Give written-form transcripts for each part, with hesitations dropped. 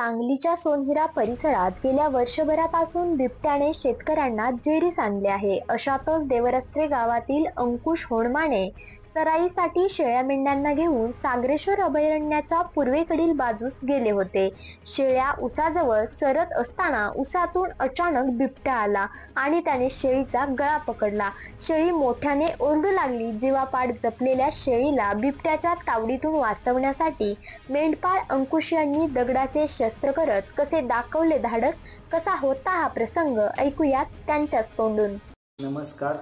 सांगलीच्या सोनहिरा परिसरात गेल्या वर्षभरापासून बिबट्याने शेतकऱ्यांना जेरीस आणले आहे। अशातच देवरस्ते गावातील अंकुश होणमाने चराईसाठी शेळ्या मेंढ्यांना घेऊन सागरेश्वर अभयारण्याच्या पूर्वेकडील बाजूस गेले होते। शेळ्या उसाजवळ चरत असताना उसातून अचानक बिबट्या आला आणि त्याने शेळीचा गळा पकडला। शेळी मोठ्याने ओरडू लागली। जीवापाड जपलेल्या शेळीला बिबट्याच्या तावडीतून वाचवण्यासाठी मेंढपाळ अंकुश यांनी दगडाचे शस्त्र करत कसे दाखवले धाडस, कसा होता हा प्रसंग, ऐकूयात त्यांच्याच तोंडून। नमस्कार,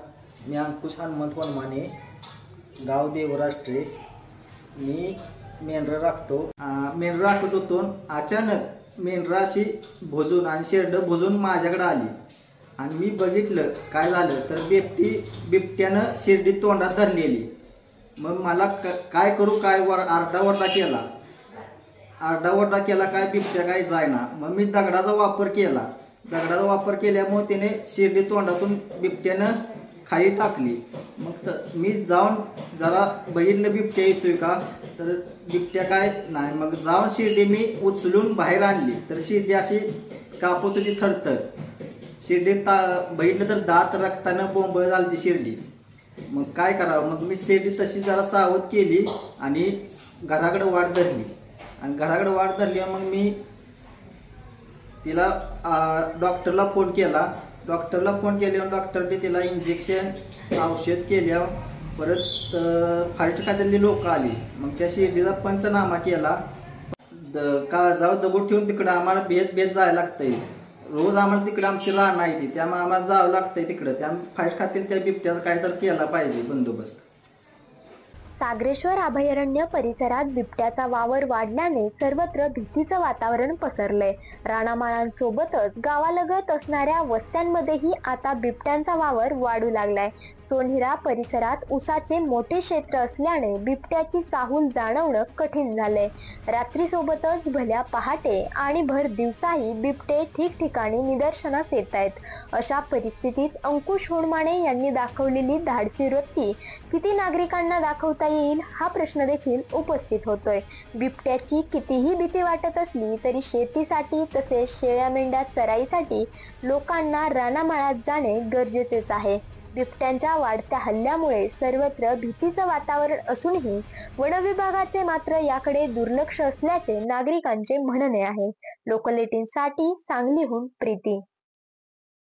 मी अंकुश हनुमंत होणमाने, गाव देवराष्ट्रे। मी मेंढरं राखतो। मेंढरं राखत होतो, अचानक मेंढरं अशी भोजून आणि शेरडं भोजून माझ्याकडे आली आणि मी बघितलं काय झालं तर बिबट्यानं शेरडी तोंडात धरलेली। मग मला काय करू काय आरडाओरडा केला काय बिबट्या काय जायना। मग मी दगडाचा वापर केल्यामुळे त्याने शेरडी तोंडातून बिबट्यानं खाली टाकली। मग मी जाऊन जरा बघितलं बिबट्या येतोय का, तर बिबट्या काय नाही। मग जाऊन शिर्डी मी उचलून बाहेर आणली तर शिर्डी अशी कापत होती थरथर। शिर्डी बघितलं तर दात रक्तानं बोंबळ झाली शिर्डी। मग काय करावं, मग मी शिर्डी तशी जरा सावध केली आणि घराकडे वाट धरली मग मी तिला डॉक्टरला फोन केल्यावर डॉक्टरने तिला इंजेक्शन औषध केल्यावर परत फाईट खात्यातली लोक आली। मग त्या शेतीचा पंचनामा केला। काळजावर दगड ठेवून तिकडे आम्हाला बेत जायला लागतंय। रोज आम्हाला तिकडे आमची राहणं आहे ती, त्यामुळे आम्हाला जावं लागतंय तिकडे। त्यामुळे फाईट खात्यात त्या बिबट्याचा काहीतरी केला पाहिजे बंदोबस्त। सागरेश्वर अभयारण्य परिसरात बिबट्याचा वावर वाढल्याने सर्वत्र भीतीचं वातावरण पसरलंय। रानामाळांसोबतच गावालगत असणाऱ्या वस्त्यांमध्येही आता बिबट्यांचा वावर वाढू लागलाय। सोनहिरा परिसरात उसाचे मोठे क्षेत्र असल्याने बिबट्याची चाहूल जाणवणं कठीण झालंय। रात्रीसोबतच भल्या पहाटे आणि भर दिवसाही बिबटे ठिकठिकाणी निदर्शनास येत आहेत। अशा परिस्थितीत अंकुश होणमाने यांनी दाखवलेली धाडसी वृत्ती किती नागरिकांना दाखवता येईल हा प्रश्न देखील उपस्थित होतोय। बिबट्याची कितीही भीती वाटत असली तरी शेतीसाठी तसेच शेळ्या मेंढ्या चराईसाठी लोकांना रानामाळात जाणे गरजेचेच आहे। बिबट्यांच्या वाढत्या हल्ल्यामुळे सर्वत्र भीतीचं वातावरण असूनही वनविभागाचे मात्र याकडे दुर्लक्ष असल्याचे नागरिकांचे म्हणणे आहे। लोकल 18 साठी सांगलीहून प्रीती।